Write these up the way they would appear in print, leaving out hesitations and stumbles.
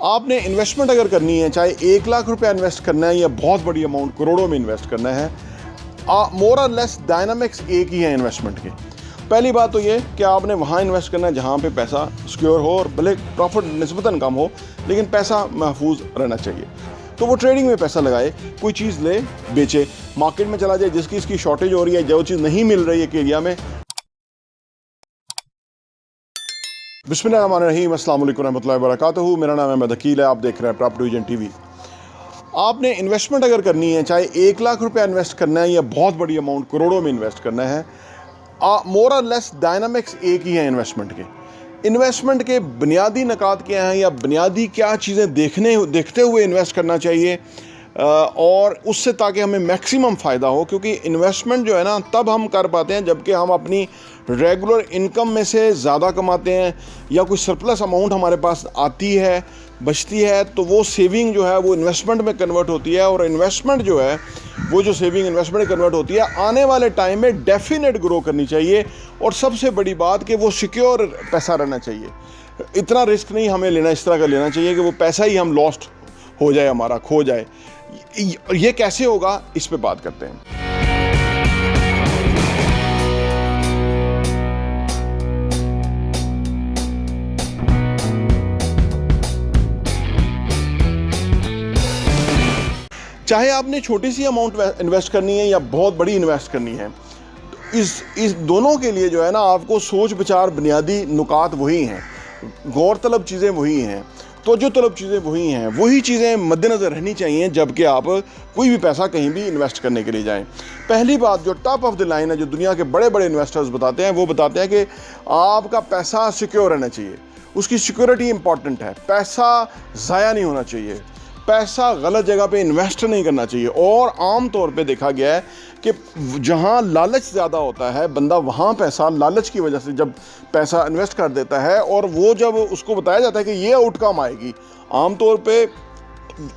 आपने इन्वेस्टमेंट अगर करनी है, चाहे 1 लाख रुपया इन्वेस्ट करना है या बहुत बड़ी अमाउंट करोड़ों में इन्वेस्ट करना है, मोर और लेस डायनामिक्स एक ही है इन्वेस्टमेंट के। पहली बात तो ये कि आपने वहाँ इन्वेस्ट करना है जहाँ पे पैसा सिक्योर हो और भले प्रॉफिट निस्बतन कम हो, लेकिन पैसा महफूज रहना चाहिए। तो वो ट्रेडिंग में पैसा लगाए, कोई चीज़ ले बेचे, मार्केट में चला जाए जिसकी इसकी शॉर्टेज हो रही है, जो चीज़ नहीं मिल रही है एक एरिया में। बिस्मिल्लाहिर्रहमानिर्रहीम, अस्सलाम वालेकुम रहमतुल्लाहि व बरकातहू। मेरा नाम अहमद अकील है, आप देख रहे हैं प्रॉपर्टी विजन टीवी। आपने इन्वेस्टमेंट अगर करनी है, चाहे 1 लाख रुपया इन्वेस्ट करना है या बहुत बड़ी अमाउंट करोड़ों में इन्वेस्ट करना है, मोर और लेस डायनामिक्स एक ही हैं इन्वेस्टमेंट के। इन्वेस्टमेंट के बुनियादी नकात क्या हैं या बुनियादी क्या चीज़ें देखते हुए इन्वेस्ट करना चाहिए और उससे ताकि हमें मैक्सिमम फ़ायदा हो। क्योंकि इन्वेस्टमेंट जो है ना तब हम कर पाते हैं जबकि हम अपनी रेगुलर इनकम में से ज़्यादा कमाते हैं या कोई सरप्लस अमाउंट हमारे पास आती है, बचती है, तो वो सेविंग जो है वो इन्वेस्टमेंट में कन्वर्ट होती है। और इन्वेस्टमेंट जो है वो जो सेविंग इन्वेस्टमेंट में कन्वर्ट होती है, आने वाले टाइम में डेफिनेट ग्रो करनी चाहिए। और सबसे बड़ी बात कि वो सिक्योर पैसा रहना चाहिए। इतना रिस्क नहीं हमें लेना, इस तरह का लेना चाहिए कि वो पैसा ही हम लॉस्ट हो जाए, हमारा खो जाए। ये कैसे होगा, इस पे बात करते हैं। चाहे आपने छोटी सी अमाउंट इन्वेस्ट करनी है या बहुत बड़ी इन्वेस्ट करनी है, इस दोनों के लिए जो है ना आपको सोच विचार, बुनियादी नुकात वही हैं, गौर तलब चीज़ें वही हैं, तो जो तलब चीज़ें वही हैं, वही चीज़ें मद्देनज़र रहनी चाहिए जबकि आप कोई भी पैसा कहीं भी इन्वेस्ट करने के लिए जाएं। पहली बात जो टॉप ऑफ द लाइन है, जो दुनिया के बड़े बड़े इन्वेस्टर्स बताते हैं, वो बताते हैं कि आपका पैसा सिक्योर रहना चाहिए, उसकी सिक्योरिटी इंपॉर्टेंट है, पैसा ज़ाया नहीं होना चाहिए, पैसा गलत जगह पे इन्वेस्ट नहीं करना चाहिए। और आम तौर पे देखा गया है कि जहाँ लालच ज़्यादा होता है, बंदा वहाँ पैसा लालच की वजह से जब पैसा इन्वेस्ट कर देता है और वो जब उसको बताया जाता है कि ये आउटकम आएगी, आम तौर पे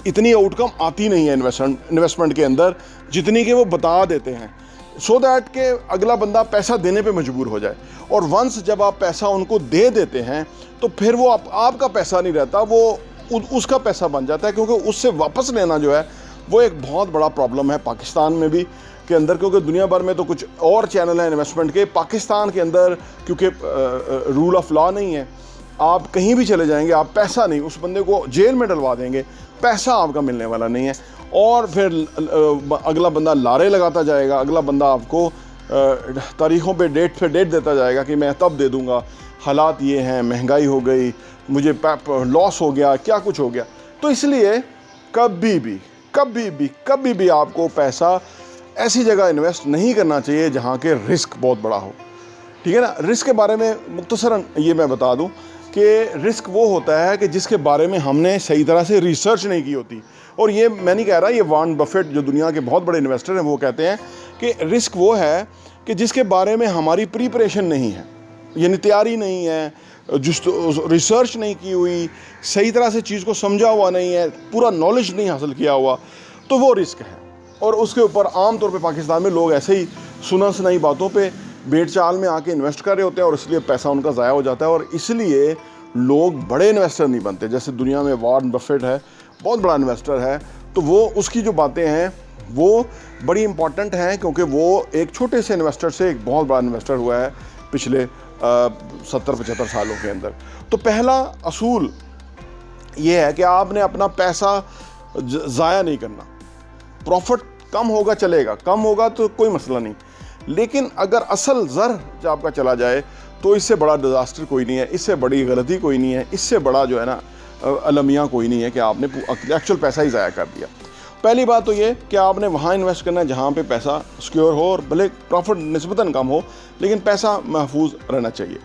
इतनी आउटकम आती नहीं है इन्वेस्टमेंट के अंदर जितनी कि वो बता देते हैं, सो दैट के अगला बंदा पैसा देने पे मजबूर हो जाए। और वंस जब आप पैसा उनको दे देते हैं तो फिर वो आपका पैसा नहीं रहता, वो उसका पैसा बन जाता है। क्योंकि उससे वापस लेना जो है वो एक बहुत बड़ा प्रॉब्लम है पाकिस्तान में भी के अंदर, क्योंकि दुनिया भर में तो कुछ और चैनल हैं इन्वेस्टमेंट के। पाकिस्तान के अंदर क्योंकि रूल ऑफ लॉ नहीं है, आप कहीं भी चले जाएंगे, आप पैसा नहीं, उस बंदे को जेल में डलवा देंगे, पैसा आपका मिलने वाला नहीं है। और फिर अगला बंदा लारे लगाता जाएगा, अगला बंदा आपको तारीख़ों पे डेट देता जाएगा कि मैं तब दे दूँगा, हालात ये हैं, महंगाई हो गई, मुझे लॉस हो गया, क्या कुछ हो गया। तो इसलिए कभी भी आपको पैसा ऐसी जगह इन्वेस्ट नहीं करना चाहिए जहाँ के रिस्क बहुत बड़ा हो। ठीक है ना। रिस्क के बारे में मुख्तसरन ये मैं बता दूँ कि रिस्क वो होता है कि जिसके बारे में हमने सही तरह से रिसर्च नहीं की होती। और ये मैं नहीं कह रहा, ये वॉरेन बफेट जो दुनिया के बहुत बड़े इन्वेस्टर हैं वो कहते हैं कि रिस्क वो है कि जिसके बारे में हमारी प्रिपरेशन नहीं है, यानी तैयारी नहीं है, जिस रिसर्च नहीं की हुई, सही तरह से चीज़ को समझा हुआ नहीं है, पूरा नॉलेज नहीं हासिल किया हुआ, तो वो रिस्क है। और उसके ऊपर आम तौर पे पाकिस्तान में लोग ऐसे ही सुना सुनाई बातों पे बेट चाल में आके इन्वेस्ट कर रहे होते हैं और इसलिए पैसा उनका ज़ाया हो जाता है और इसलिए लोग बड़े इन्वेस्टर नहीं बनते। जैसे दुनिया में वॉरेन बफेट है, बहुत बड़ा इन्वेस्टर है, तो वो उसकी जो बातें हैं वो बड़ी इंपॉर्टेंट हैं क्योंकि वो एक छोटे से इन्वेस्टर से एक बहुत बड़ा इन्वेस्टर हुआ है पिछले 70-75 सालों के अंदर। तो पहला असूल ये है कि आपने अपना पैसा ज़ाया नहीं करना। प्रॉफिट कम होगा चलेगा, कम होगा तो कोई मसला नहीं, लेकिन अगर असल ज़र जब आपका चला जाए तो इससे बड़ा डिज़ास्टर कोई नहीं है, इससे बड़ी गलती कोई नहीं है, इससे बड़ा जो है ना अलमिया कोई नहीं है कि आपने एक्चुअल पैसा ही ज़ाया कर दिया। पहली बात तो ये कि आपने वहाँ इन्वेस्ट करना है जहाँ पे पैसा सिक्योर हो और भले प्रॉफिट निस्बतन कम हो, लेकिन पैसा महफूज रहना चाहिए।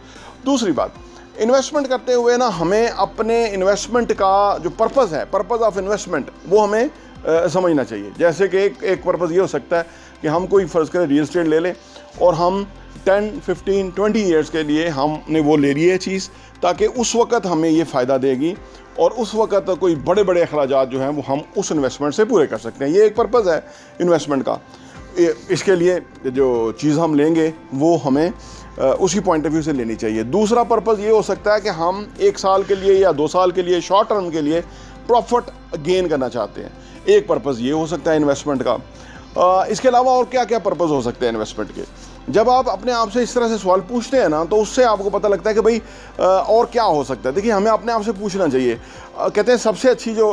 दूसरी बात, इन्वेस्टमेंट करते हुए ना हमें अपने इन्वेस्टमेंट का जो पर्पज़ है, पर्पज़ ऑफ इन्वेस्टमेंट, वो हमें समझना चाहिए। जैसे कि एक पर्पज़ ये हो सकता है कि हम कोई फ़र्ज़ करें रियल एस्टेट ले लें और हम 10, 15, 20 ईयर्स के लिए हमने वो ले ली है चीज़, ताकि उस वक़्त हमें ये फ़ायदा देगी और उस वक़्त कोई बड़े बड़े अखराजात जो हैं वो हम उस इन्वेस्टमेंट से पूरे कर सकते हैं। ये एक पर्पज़ है इन्वेस्टमेंट का। इसके लिए जो चीज़ हम लेंगे वो हमें उसी पॉइंट ऑफ व्यू से लेनी चाहिए। दूसरा पर्पज़ ये हो सकता है कि हम 1 साल के लिए या 2 साल के लिए, शॉर्ट टर्म के लिए प्रॉफिट गेन करना चाहते हैं। एक पर्पज़ ये हो सकता है इन्वेस्टमेंट का। इसके अलावा और क्या क्या पर्पज़ हो सकते हैं इन्वेस्टमेंट के? जब आप अपने आप से इस तरह से सवाल पूछते हैं ना, तो उससे आपको पता लगता है कि भाई और क्या हो सकता है। देखिए, हमें अपने आप से पूछना चाहिए। कहते हैं सबसे अच्छी जो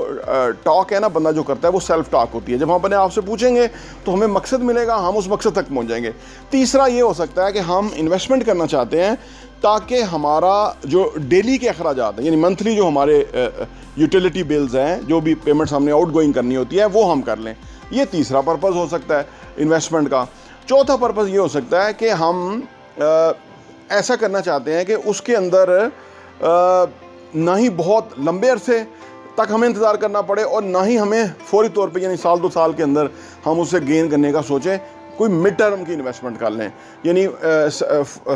टॉक है ना बंदा जो करता है, वो सेल्फ टॉक होती है। जब हम अपने आप से पूछेंगे तो हमें मकसद मिलेगा, हम उस मकसद तक पहुंच जाएंगे। तीसरा ये हो सकता है कि हम इन्वेस्टमेंट करना चाहते हैं ताकि हमारा जो डेली के अखराजात हैं, यानी मंथली जो हमारे यूटिलिटी बिल्स हैं, जो भी पेमेंट्स हमने आउट गोइंग करनी होती है, वो हम कर लें। ये तीसरा पर्पज़ हो सकता है इन्वेस्टमेंट का। चौथा पर्पज़ ये हो सकता है कि हम ऐसा करना चाहते हैं कि उसके अंदर ना ही बहुत लंबे अरसे तक हमें इंतज़ार करना पड़े और ना ही हमें फौरी तौर पे, यानी साल 2 साल के अंदर हम उससे गेन करने का सोचें। कोई मिड टर्म की इन्वेस्टमेंट कर लें, यानी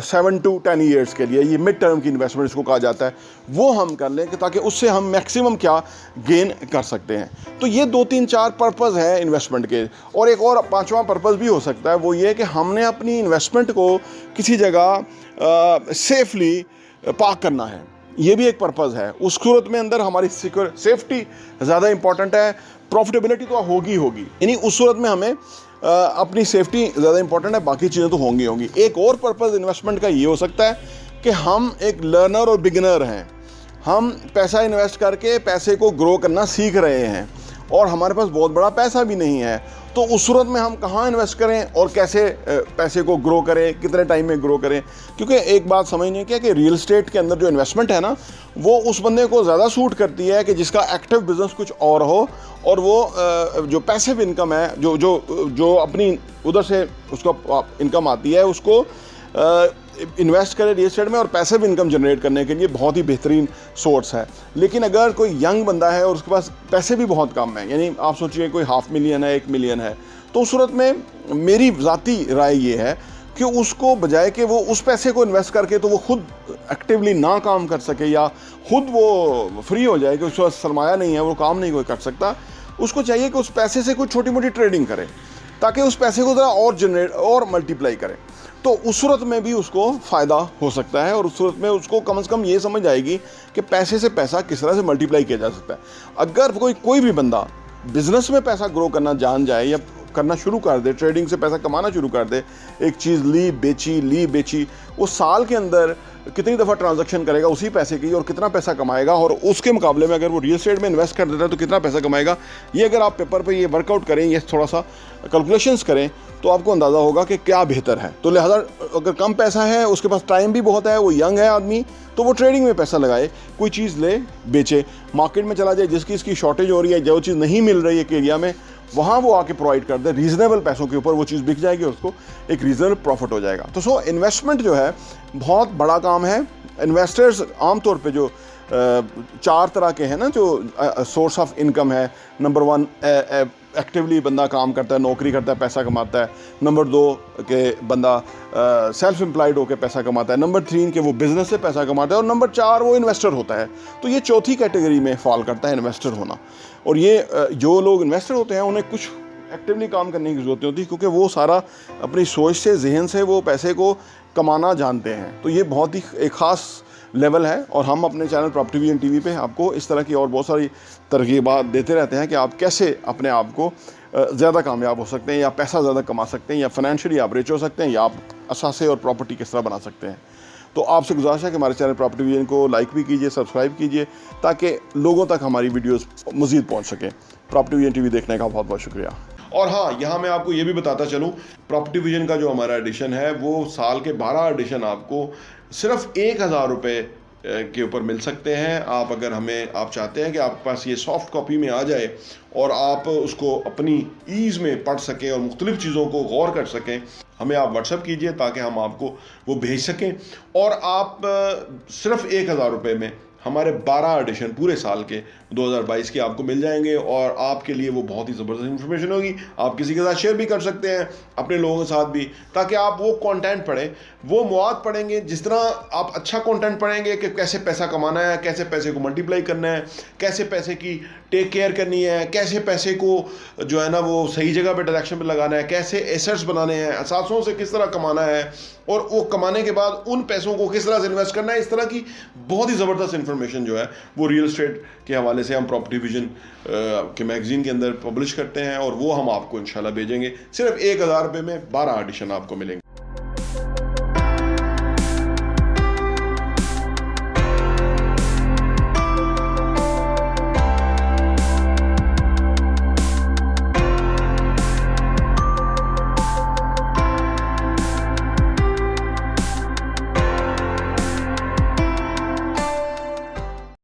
7 to 10 ईयर्स के लिए, ये मिड टर्म की इन्वेस्टमेंट इसको कहा जाता है, वो हम कर लें कि ताकि उससे हम मैक्सिमम क्या गेन कर सकते हैं। तो ये 2, 3, 4 पर्पज़ हैं इन्वेस्टमेंट के। और एक और 5वां पर्पज़ भी हो सकता है, वो ये कि हमने अपनी इन्वेस्टमेंट को किसी जगह सेफली पार्क करना है। ये भी एक पर्पज़ है। उस सूरत में अंदर हमारी सेफ्टी ज़्यादा इंपॉर्टेंट है, प्रॉफिटेबिलिटी तो होगी, यानी उस सूरत में हमें अपनी सेफ्टी ज़्यादा इंपॉर्टेंट है, बाकी चीज़ें तो होंगी। एक और पर्पज़ इन्वेस्टमेंट का ये हो सकता है कि हम एक लर्नर और बिगिनर हैं। हम पैसा इन्वेस्ट करके पैसे को ग्रो करना सीख रहे हैं और हमारे पास बहुत बड़ा पैसा भी नहीं है। तो उस सूरत में हम कहाँ इन्वेस्ट करें और कैसे पैसे को ग्रो करें, कितने टाइम में ग्रो करें? क्योंकि एक बात समझने की है कि रियल एस्टेट के अंदर जो इन्वेस्टमेंट है ना, वो उस बंदे को ज़्यादा सूट करती है कि जिसका एक्टिव बिजनेस कुछ और हो, और वो जो पैसिव इनकम है, जो अपनी उधर से उसको इनकम आती है, उसको इन्वेस्ट करें रियल एस्टेट में, और पैसिव इनकम जनरेट करने के लिए बहुत ही बेहतरीन सोर्स है। लेकिन अगर कोई यंग बंदा है और उसके पास पैसे भी बहुत कम हैं, यानी आप सोचिए कोई 500,000 है, 1 मिलियन है, तो उस सूरत में मेरी ज़ाती राय ये है कि उसको बजाय कि वो उस पैसे को इन्वेस्ट करके तो वो खुद एक्टिवली ना काम कर सके या खुद वो फ्री हो जाए कि उसके पास सरमाया नहीं है, वो काम नहीं कोई कर सकता, उसको चाहिए कि उस पैसे से कुछ छोटी मोटी ट्रेडिंग करे ताकि उस पैसे को ज़रा और जनरेट और मल्टीप्लाई करे। तो उस सूरत में भी उसको फ़ायदा हो सकता है, और उस सूरत में उसको कम से कम ये समझ आएगी कि पैसे से पैसा किस तरह से मल्टीप्लाई किया जा सकता है। अगर कोई भी बंदा बिज़नेस में पैसा ग्रो करना जान जाए या करना शुरू कर दे, ट्रेडिंग से पैसा कमाना शुरू कर दे, एक चीज़ ली बेची, वो साल के अंदर कितनी दफ़ा ट्रांजैक्शन करेगा उसी पैसे की, और कितना पैसा कमाएगा, और उसके मुकाबले में अगर वो रियल एस्टेट में इन्वेस्ट कर देता है तो कितना पैसा कमाएगा, ये अगर आप पेपर पे ये वर्कआउट करें, ये थोड़ा सा कैलकुलेशंस करें, तो आपको अंदाज़ा होगा कि क्या बेहतर है। तो लिहाजा अगर कम पैसा है, उसके पास टाइम भी बहुत है, वो यंग है आदमी, तो वो ट्रेडिंग में पैसा लगाए, कोई चीज़ ले बेचे, मार्केट में चला जाए, जिसकी इसकी शॉर्टेज हो रही है, जो चीज़ नहीं मिल रही है एक एरिया में, वहाँ वो आके प्रोवाइड कर दे रीज़नेबल पैसों के ऊपर, वो चीज़ बिक जाएगी और उसको एक रीज़नेबल प्रॉफिट हो जाएगा। तो इन्वेस्टमेंट जो है बहुत बड़ा काम है। इन्वेस्टर्स आमतौर पे जो 4 तरह के हैं ना, जो सोर्स ऑफ इनकम है। नंबर 1 एक्टिवली बंदा काम करता है, नौकरी करता है, पैसा कमाता है। नंबर 2 के बंदा सेल्फ एम्प्लॉयड होकर पैसा कमाता है। नंबर 3 के वो बिज़नेस से पैसा कमाता है, और नंबर 4 वो इन्वेस्टर होता है। तो ये चौथी कैटेगरी में फॉल करता है इन्वेस्टर होना। और ये जो लोग इन्वेस्टर होते हैं उन्हें कुछ एक्टिवली काम करने की ज़रूरत होती है, क्योंकि वो सारा अपनी सोच से, जहन से वो पैसे को कमाना जानते हैं। तो ये बहुत ही एक ख़ास लेवल है, और हम अपने चैनल प्रॉपर्टी विजन टीवी पे आपको इस तरह की और बहुत सारी तरकीबात देते रहते हैं कि आप कैसे अपने आप को ज़्यादा कामयाब हो सकते हैं, या पैसा ज़्यादा कमा सकते हैं, या फाइनेंशियली आप रिच हो सकते हैं, या आप असासे और प्रॉपर्टी किस तरह बना सकते हैं। तो आपसे गुजारिश है कि हमारे चैनल प्रॉपर्टी विजन को लाइक भी कीजिए, सब्सक्राइब कीजिए, ताकि लोगों तक हमारी वीडियोस मज़ीद पहुंच सकें। प्रॉपर्टी विजन टीवी देखने का बहुत बहुत शुक्रिया। और हाँ, यहाँ मैं आपको ये भी बताता चलूँ, प्रॉपर्टी विजन का जो हमारा एडिशन है, वो साल के 12 एडिशन आपको सिर्फ 1,000 रुपये के ऊपर मिल सकते हैं। आप अगर आप चाहते हैं कि आपके पास ये सॉफ्ट कॉपी में आ जाए और आप उसको अपनी ईज़ में पढ़ सकें और मुख्तलिफ़ चीज़ों को गौर कर सकें, हमें आप व्हाट्सएप कीजिए ताकि हम आपको वो भेज सकें, और आप सिर्फ 1,000 रुपये में हमारे 12 एडिशन पूरे साल के 2022 के आपको मिल जाएंगे और आपके लिए वो बहुत ही ज़बरदस्त इन्फॉर्मेशन होगी। आप किसी के साथ शेयर भी कर सकते हैं, अपने लोगों के साथ भी, ताकि आप वो कंटेंट पढ़ें, वो मवाद पढ़ेंगे। जिस तरह आप अच्छा कंटेंट पढ़ेंगे कि कैसे पैसा कमाना है, कैसे पैसे को मल्टीप्लाई करना है, कैसे पैसे की टेक केयर करनी है, कैसे पैसे को जो है ना वो सही जगह पे डायरेक्शन पे लगाना है, कैसे एसेट्स बनाने हैं, असासों से किस तरह कमाना है और वो कमाने के बाद उन पैसों को किस तरह से इन्वेस्ट करना है, इस तरह की बहुत ही ज़बरदस्त इन्फॉर्मेशन जो है वो रियल एस्टेट के हवाले से हम प्रॉपर्टी विजन के मैगजीन के अंदर पब्लिश करते हैं और वो हम आपको इंशाल्लाह भेजेंगे। सिर्फ 1000 रुपये में 12 एडिशन आपको मिलेंगे।